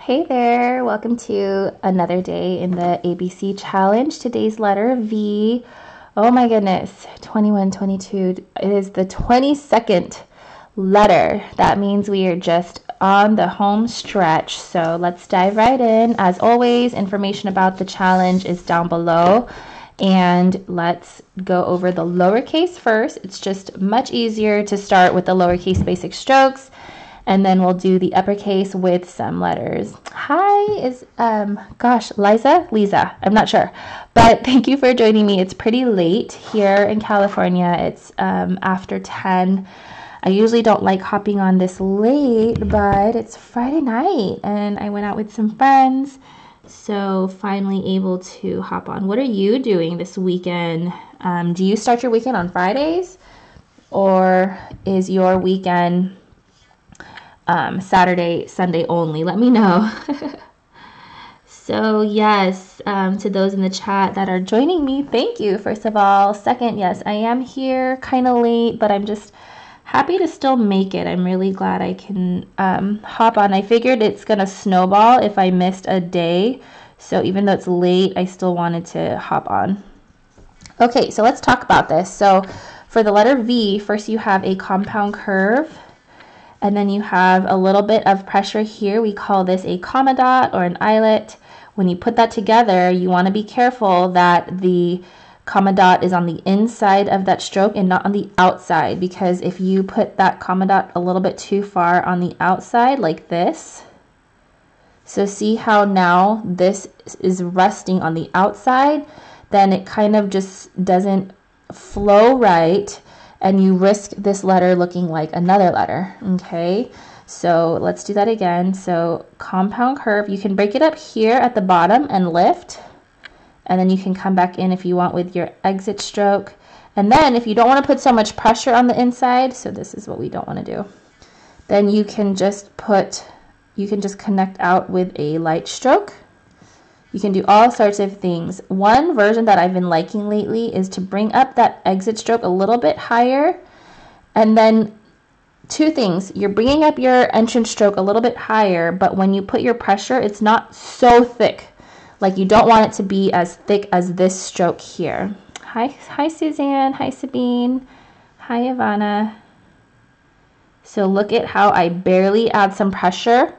Hey there, welcome to another day in the ABC challenge. Today's letter V. Oh my goodness, 21, 22. It is the 22nd letter. That means we are just on the home stretch. So let's dive right in. As always, information about the challenge is down below. And let's go over the lowercase first. It's just much easier to start with the lowercase basic strokes. And then we'll do the uppercase with some letters. Hi, is, Lisa, I'm not sure. But thank you for joining me. It's pretty late here in California. It's after 10. I usually don't like hopping on this late, but it's Friday night and I went out with some friends. So finally able to hop on. What are you doing this weekend? Do you start your weekend on Fridays? Or is your weekend Saturday, Sunday only? Let me know. So yes, to those in the chat that are joining me, thank you, first of all. Second, yes, I am here kind of late, but I'm just happy to still make it. I'm really glad I can hop on. I figured it's gonna snowball if I missed a day, so even though it's late, I still wanted to hop on. Okay, so let's talk about this. So for the letter V, first you have a compound curve, and then you have a little bit of pressure here. We call this a comma dot or an eyelet. When you put that together, you want to be careful that the comma dot is on the inside of that stroke and not on the outside, because if you put that comma dot a little bit too far on the outside like this, so see how now this is resting on the outside, then it kind of just doesn't flow right, and you risk this letter looking like another letter. Okay, so let's do that again. So compound curve, you can break it up here at the bottom and lift, and then you can come back in if you want with your exit stroke. And then if you don't want to put so much pressure on the inside, so this is what we don't want to do, then you can just connect out with a light stroke. You can do all sorts of things. One version that I've been liking lately is to bring up that exit stroke a little bit higher. And then two things. You're bringing up your entrance stroke a little bit higher, but when you put your pressure, it's not so thick. Like you don't want it to be as thick as this stroke here. Hi Suzanne. Hi Sabine. Hi Ivana. So look at how I barely add some pressure,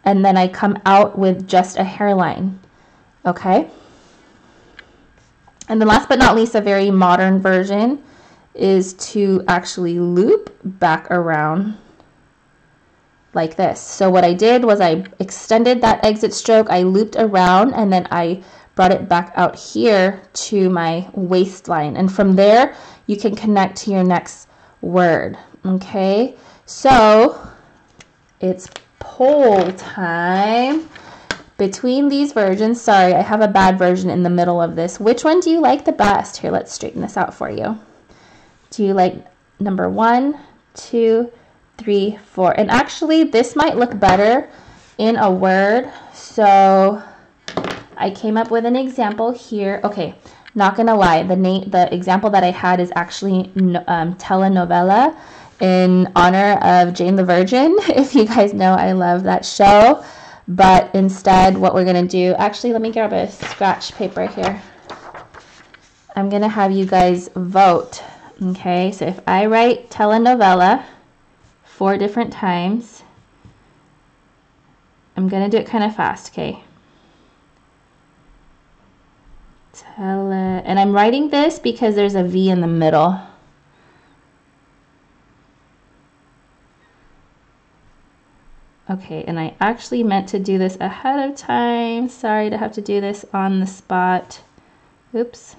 and then I come out with just a hairline. Okay, and then last but not least, a very modern version is to actually loop back around like this. So what I did was I extended that exit stroke, I looped around, and then I brought it back out here to my waistline, and from there you can connect to your next word. Okay, so it's poll time. Between these versions, sorry, I have a bad version in the middle of this. Which one do you like the best? Here, let's straighten this out for you. Do you like number 1, 2, 3, 4? And actually, this might look better in a word. So I came up with an example here. Okay, not gonna lie, the example that I had is actually telenovela in honor of Jane the Virgin. If you guys know, I love that show. But instead, what we're going to do, actually, let me grab a scratch paper here. I'm going to have you guys vote. Okay, so if I write telenovela 4 different times, I'm going to do it kind of fast, okay? And I'm writing this because there's a V in the middle. Okay, and I actually meant to do this ahead of time. Sorry to have to do this on the spot. Oops.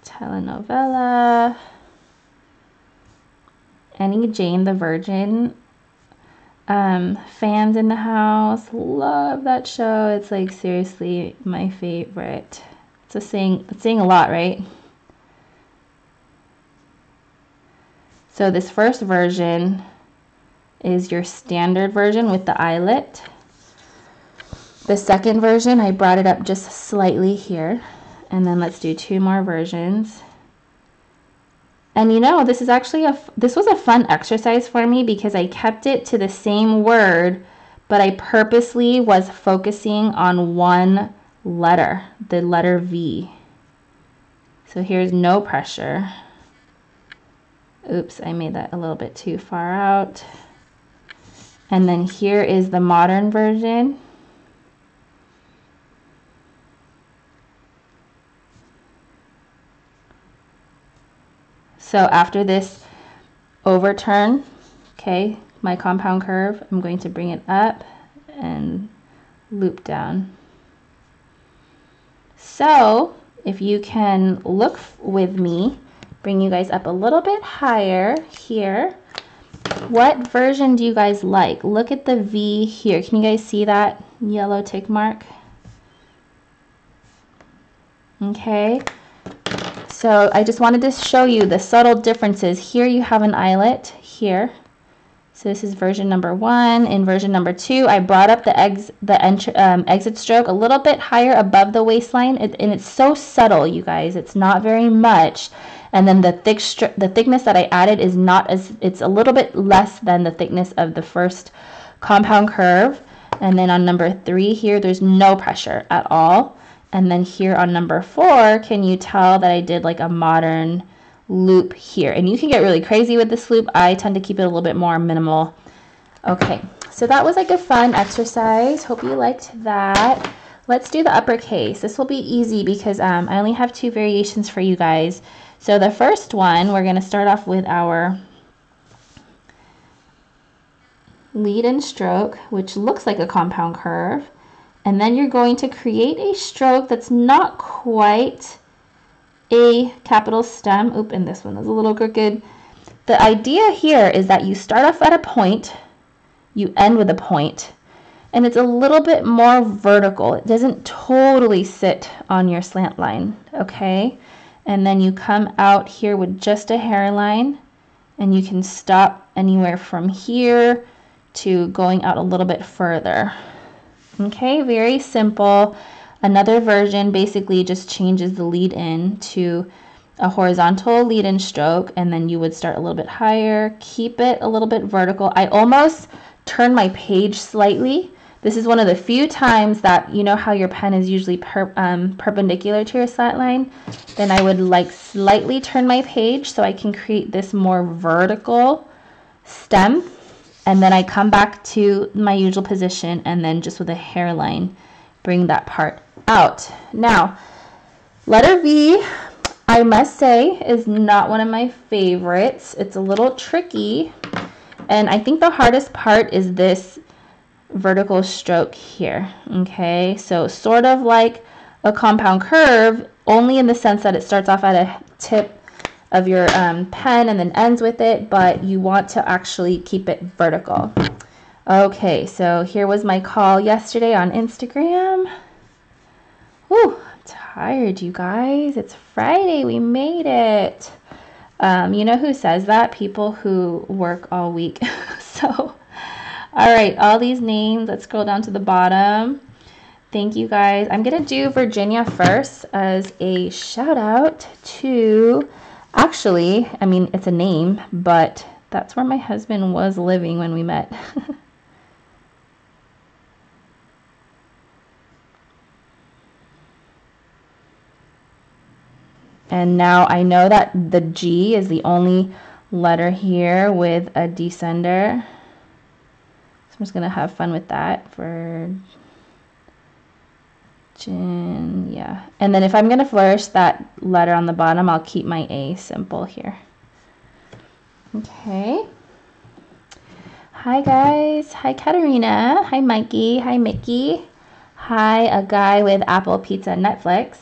Telenovela. Any Jane the Virgin fans in the house? Love that show. It's like seriously my favorite. It's saying a lot, right? So this first version is your standard version with the eyelet. The second version, I brought it up just slightly here. And then let's do 2 more versions. And you know, this is actually this was a fun exercise for me because I kept it to the same word, but I purposely was focusing on one letter, the letter V. So here's no pressure. Oops, I made that a little bit too far out. And then here is the modern version. So after this overturn, okay, my compound curve, I'm going to bring it up and loop down. So if you can look with me, bring you guys up a little bit higher here. What version do you guys like? Look at the V here. Can you guys see that yellow tick mark? Okay. So I just wanted to show you the subtle differences. Here you have an eyelet here. So this is version number 1. In version number 2, I brought up the exit stroke a little bit higher above the waistline, and it's so subtle, you guys. It's not very much. And then the thickness that I added is not as, it's a little bit less than the thickness of the first compound curve. And then on number 3 here, there's no pressure at all. And then here on number 4, can you tell that I did like a modern loop here? And you can get really crazy with this loop. I tend to keep it a little bit more minimal. Okay, so that was like a fun exercise. Hope you liked that. Let's do the uppercase. This will be easy because I only have 2 variations for you guys. So the first one, we're going to start off with our lead and stroke, which looks like a compound curve. And then you're going to create a stroke that's not quite a capital stem. Oop, and this one is a little crooked. The idea here is that you start off at a point, you end with a point, and it's a little bit more vertical. It doesn't totally sit on your slant line, okay? And then you come out here with just a hairline, and you can stop anywhere from here to going out a little bit further. Okay, very simple. Another version basically just changes the lead in to a horizontal lead in stroke, and then you would start a little bit higher, keep it a little bit vertical. I almost turn my page slightly. This is one of the few times that, you know how your pen is usually perpendicular to your slant line, then I would like slightly turn my page so I can create this more vertical stem. And then I come back to my usual position, and then just with a hairline, bring that part out. Now, letter V, I must say, is not one of my favorites. It's a little tricky, and I think the hardest part is this vertical stroke here. Okay, so sort of like a compound curve, only in the sense that it starts off at a tip of your pen and then ends with it, but you want to actually keep it vertical. Okay, so here was my call yesterday on Instagram. Whew, I'm tired, you guys. It's Friday. We made it. You know who says that? People who work all week. So, all right, all these names. Let's scroll down to the bottom. Thank you, guys. I'm going to do Virginia first as a shout out to... Actually, I mean, it's a name, but that's where my husband was living when we met. And now I know that the G is the only letter here with a descender. So I'm just going to have fun with that for... Yeah, and then if I'm going to flourish that letter on the bottom, I'll keep my A simple here. Okay. Hi, guys. Hi, Katerina. Hi, Mikey. Hi, Mickey. Hi, a guy with Apple Pizza Netflix.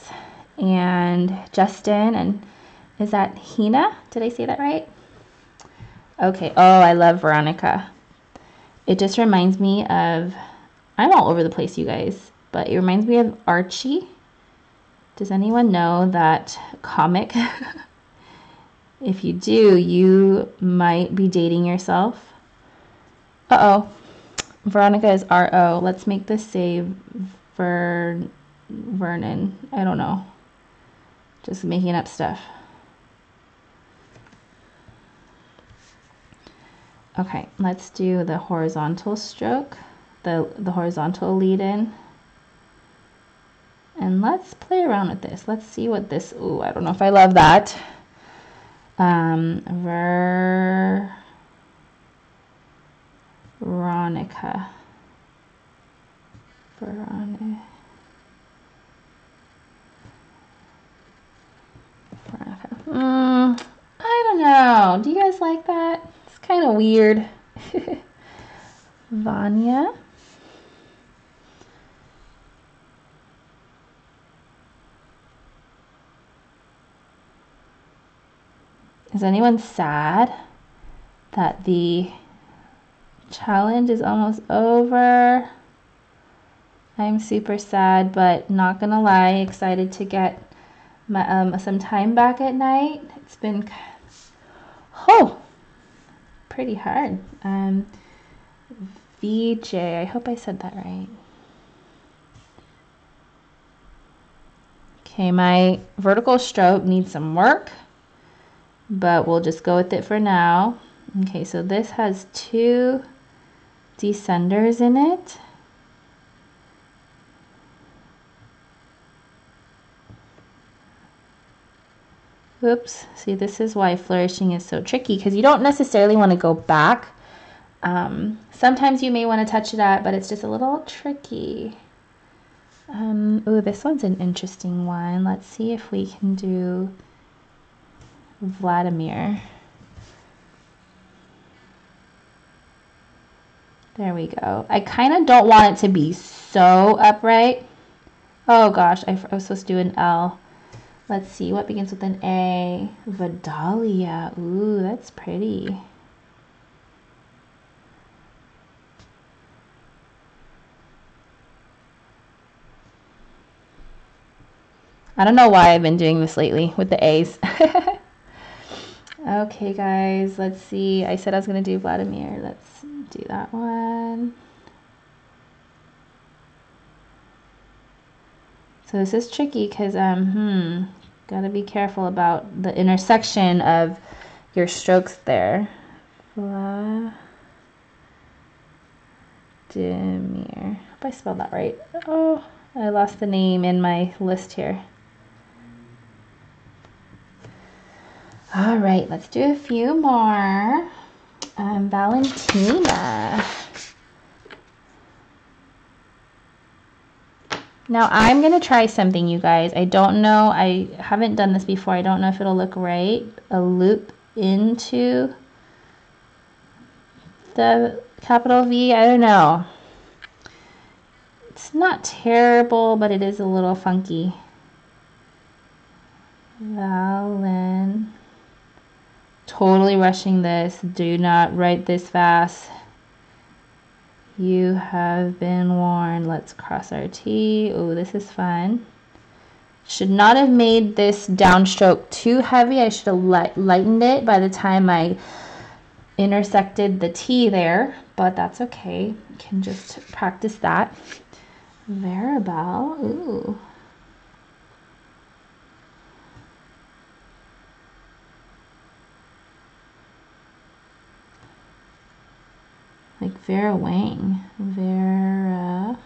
And Justin. And is that Hina? Did I say that right? Okay. Oh, I love Veronica. It just reminds me of... I'm all over the place, you guys. But it reminds me of Archie. Does anyone know that comic? If you do, you might be dating yourself. Uh-oh. Veronica is R-O. Let's make this say Vernon. I don't know. Just making up stuff. Okay, let's do the horizontal stroke. the horizontal lead in. And let's play around with this. Let's see what this, ooh, I don't know if I love that. Veronica. I don't know. Do you guys like that? It's kind of weird. Vanya. Is anyone sad that the challenge is almost over? I'm super sad, but not gonna lie, excited to get my some time back at night. It's been pretty hard. VJ, I hope I said that right. Okay, my vertical stroke needs some work, but we'll just go with it for now. Okay, so this has 2 descenders in it. Oops, see, this is why flourishing is so tricky, because you don't necessarily want to go back. Sometimes you may want to touch it up, but it's just a little tricky. Ooh, this one's an interesting one. Let's see if we can do Vladimir. There we go. I kind of don't want it to be so upright. Oh gosh, I was supposed to do an L. Let's see, what begins with an A? Vidalia. Ooh, that's pretty. I don't know why I've been doing this lately with the A's. Okay, guys, let's see. I said I was going to do Vladimir. Let's do that one. So this is tricky because, gotta be careful about the intersection of your strokes there. Vladimir. Hope I spelled that right. Oh, I lost the name in my list here. All right, let's do a few more. Valentina. Now I'm going to try something, you guys. I don't know. I haven't done this before. I don't know if it'll look right. A loop into the capital V. I don't know. It's not terrible, but it is a little funky. Valen. Totally rushing this. Do not write this fast. You have been warned. Let's cross our T. Oh, this is fun. Should not have made this downstroke too heavy. I should have lightened it by the time I intersected the T there, but that's okay. You can just practice that. Veribel. Ooh. Like Vera Wang. Vera.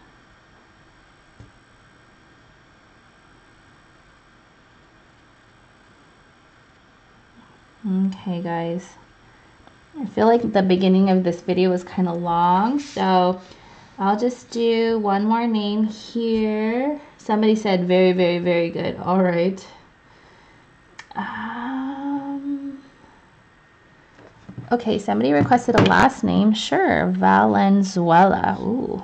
Okay, guys. I feel like the beginning of this video was kind of long, so I'll just do one more name here. Somebody said very, very, very good. All right. Okay, somebody requested a last name. Sure, Valenzuela. Ooh.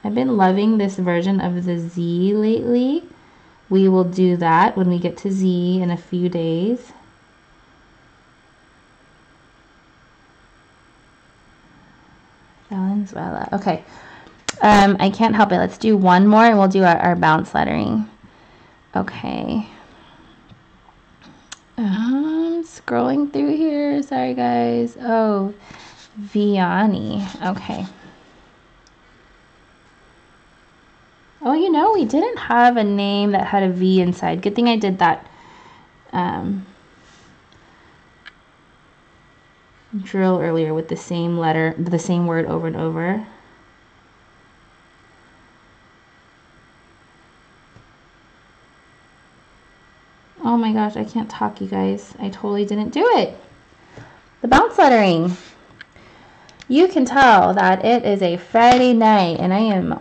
I've been loving this version of the Z lately. We will do that when we get to Z in a few days. Valenzuela. Okay. I can't help it. Let's do one more and we'll do our bounce lettering. Okay. Scrolling through here. Sorry, guys. Oh, Vianney. Okay. Oh, you know, we didn't have a name that had a V inside. Good thing I did that drill earlier with the same letter, the same word over and over. Oh my gosh, I can't talk, you guys. I totally didn't do it. The bounce lettering. You can tell that it is a Friday night and I am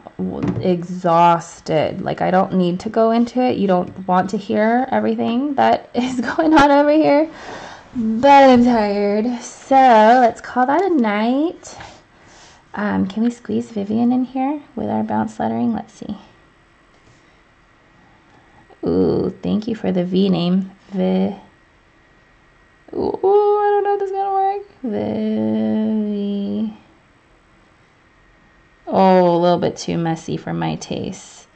exhausted. Like, I don't need to go into it. You don't want to hear everything that is going on over here. But I'm tired. So let's call that a night. Can we squeeze Vivian in here with our bounce lettering? Let's see. Ooh, thank you for the V name. Ooh, I don't know if this is gonna work. Vivi. Oh, a little bit too messy for my taste.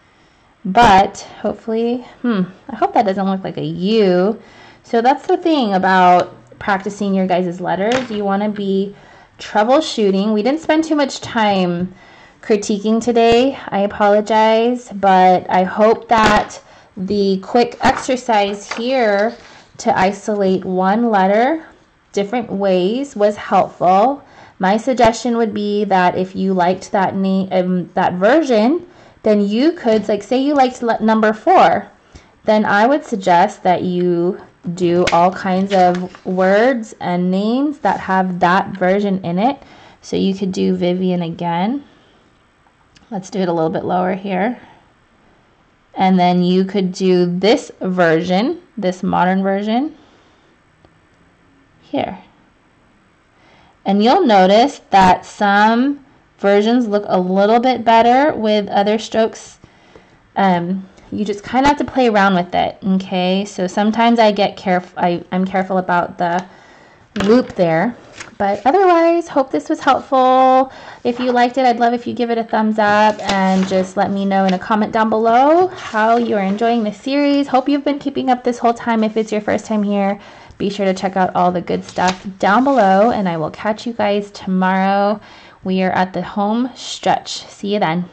But hopefully, I hope that doesn't look like a U. So that's the thing about practicing your guys' letters. You want to be troubleshooting. We didn't spend too much time critiquing today. I apologize, but I hope that the quick exercise here to isolate one letter different ways was helpful. My suggestion would be that if you liked that name, that version, then you could, like, say you liked number 4, then I would suggest that you do all kinds of words and names that have that version in it. So you could do Vivian again. Let's do it a little bit lower here. And then you could do this version, this modern version here. And you'll notice that some versions look a little bit better with other strokes. You just kind of have to play around with it, okay? So sometimes I get I'm careful about the loop there. But otherwise, hope this was helpful. If you liked it, I'd love if you give it a thumbs up and just let me know in a comment down below how you're enjoying the series. Hope you've been keeping up this whole time. If it's your first time here, be sure to check out all the good stuff down below, and I will catch you guys tomorrow. We are at the home stretch. See you then.